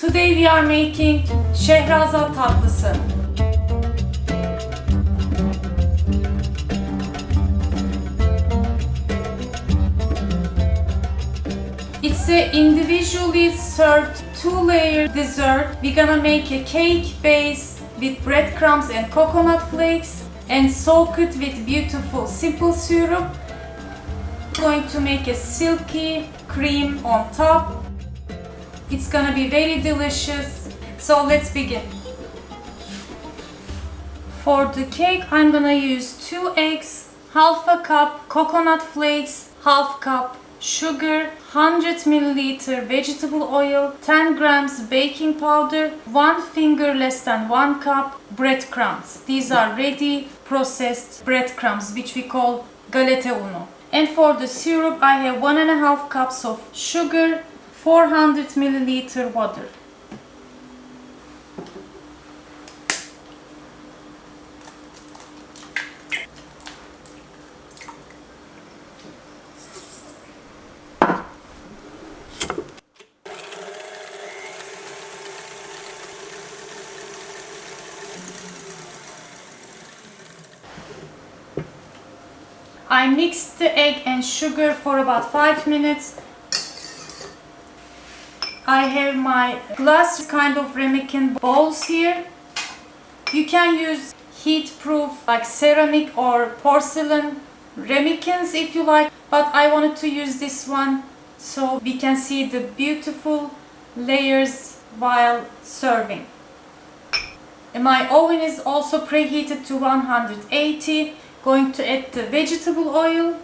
Today we are making Şehrazat tatlısı. It's a individually served 2-layer dessert. We're gonna make a cake base with breadcrumbs and coconut flakes and soak it with beautiful simple syrup. We're going to make a silky cream on top. It's gonna be very delicious. So let's begin. For the cake, I'm gonna use 2 eggs, half a cup coconut flakes, half cup sugar, 100 milliliter vegetable oil, 10 grams baking powder, 1 finger less than 1 cup breadcrumbs. These are ready processed breadcrumbs, which we call galeta unu. And for the syrup, I have 1.5 cups of sugar, 400 milliliter water. I mixed the egg and sugar for about 5 minutes. I have my glass kind of remaking bowls here. You can use heat-proof like ceramic or porcelain ramekins if you like, but I wanted to use this one so we can see the beautiful layers while serving. And my oven is also preheated to 180. Going to add the vegetable oil.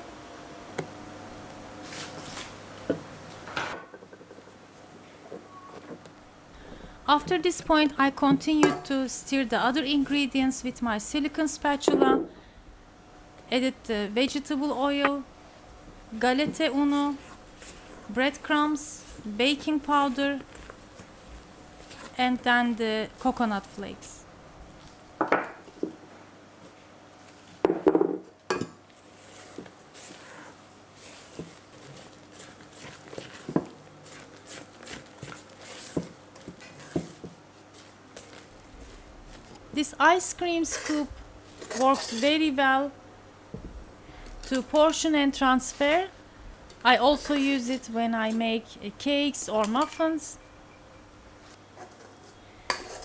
After this point, I continue to stir the other ingredients with my silicone spatula. Added the vegetable oil, galeta unu, breadcrumbs, baking powder, and then the coconut flakes. This ice cream scoop works very well to portion and transfer. I also use it when I make cakes or muffins.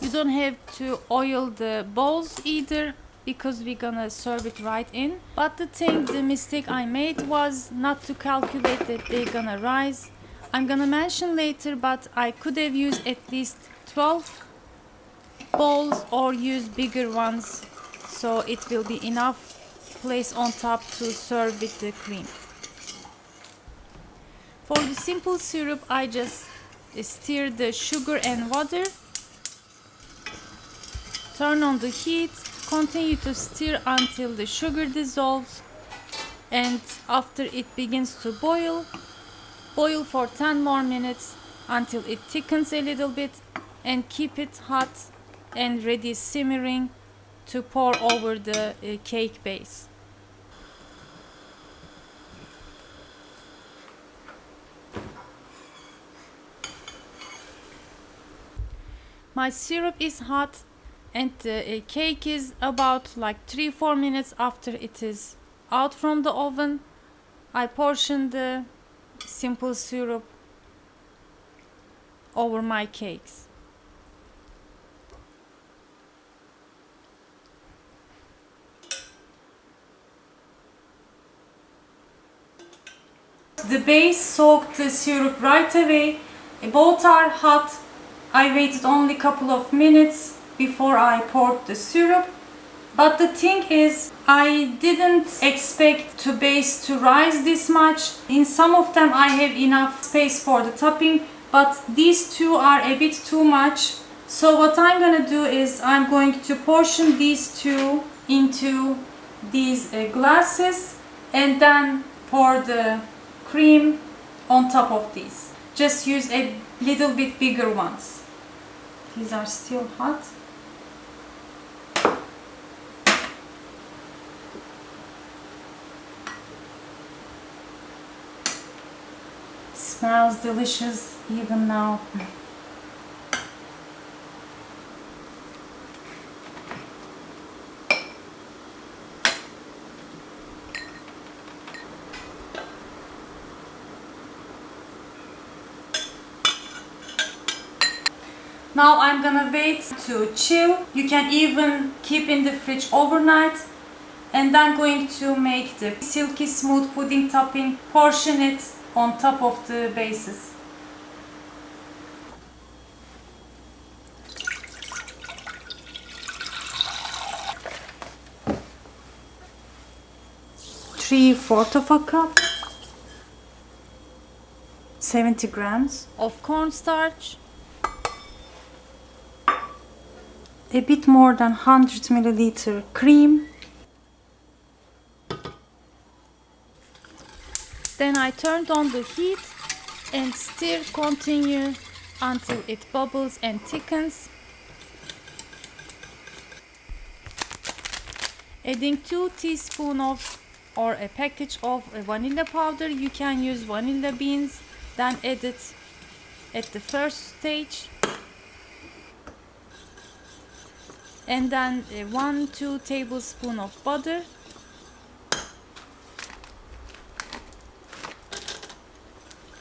You don't have to oil the bowls either because we're gonna serve it right in. But the mistake I made was not to calculate that they're gonna rise. I'm gonna mention later, but I could have used at least 12 bowls or use bigger ones so it will be enough place on top to serve with the cream. For the simple syrup, I just stir the sugar and water, turn on the heat, continue to stir until the sugar dissolves, and after it begins to boil for 10 more minutes until it thickens a little bit, and keep it hot and ready simmering to pour over the cake base. My syrup is hot and the cake is about like 3-4 minutes after it is out from the oven. I portion the simple syrup over my cakes. The base soaked the syrup right away. Both are hot. I waited only a couple of minutes before I poured the syrup. But the thing is, I didn't expect the base to rise this much. In some of them I have enough space for the topping, but these two are a bit too much. So what I'm gonna do is I'm going to portion these two into these glasses and then pour the cream on top of these. Just use a little bit bigger ones. These are still hot. Smells delicious even now. Now I'm gonna wait to chill. You can even keep in the fridge overnight. And then going to make the silky smooth pudding topping, portion it on top of the bases. Three-fourths of a cup, 70 grams of cornstarch, a bit more than 100 milliliter cream. Then I turned on the heat and stir continue until it bubbles and thickens. Adding 2 teaspoons of or a package of vanilla powder. You can use vanilla beans, then add it at the first stage. And then 1-2 tablespoons of butter.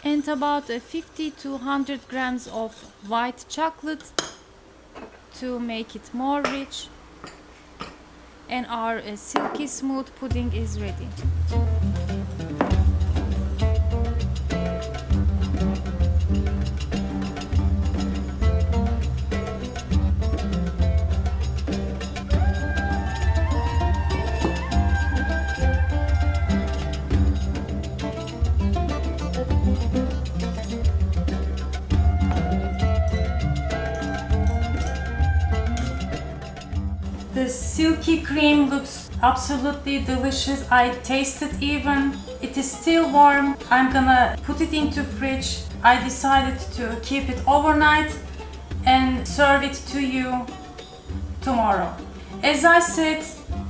And about 50 to 100 grams of white chocolate to make it more rich. And our silky smooth pudding is ready. The silky cream looks absolutely delicious. I tasted even. It is still warm. I'm gonna put it into fridge. I decided to keep it overnight and serve it to you tomorrow. As I said,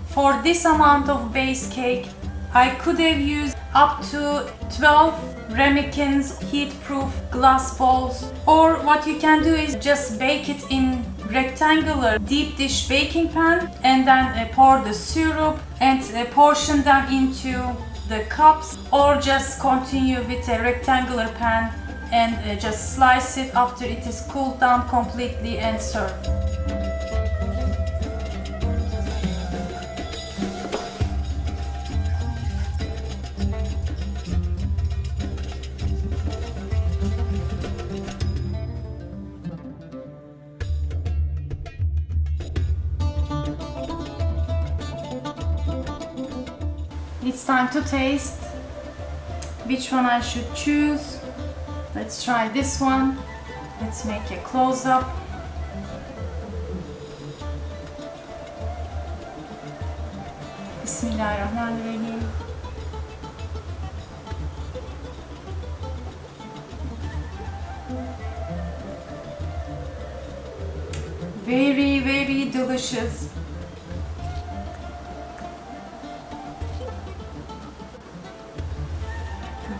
for this amount of base cake, I could have used up to 12 ramekins heat-proof glass bowls, or what you can do is just bake it in rectangular deep dish baking pan and then pour the syrup and portion them into the cups, or just continue with a rectangular pan and just slice it after it is cooled down completely and serve. It's time to taste which one I should choose. Let's try this one. Let's make a close-up. Bismillahirrahmanirrahim. Very, very delicious.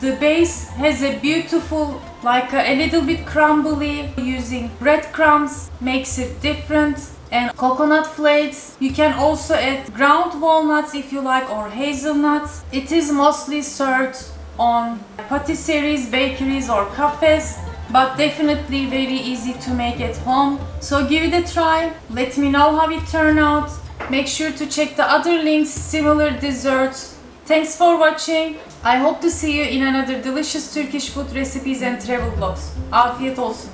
The base has a beautiful, like a little bit crumbly, using breadcrumbs makes it different, and coconut flakes. You can also add ground walnuts if you like, or hazelnuts. It is mostly served on patisseries, bakeries or cafes, but definitely very easy to make at home. So give it a try. Let me know how it turned out. Make sure to check the other links, similar desserts. Thanks for watching. I hope to see you in another delicious Turkish food recipes and travel vlogs. Afiyet olsun.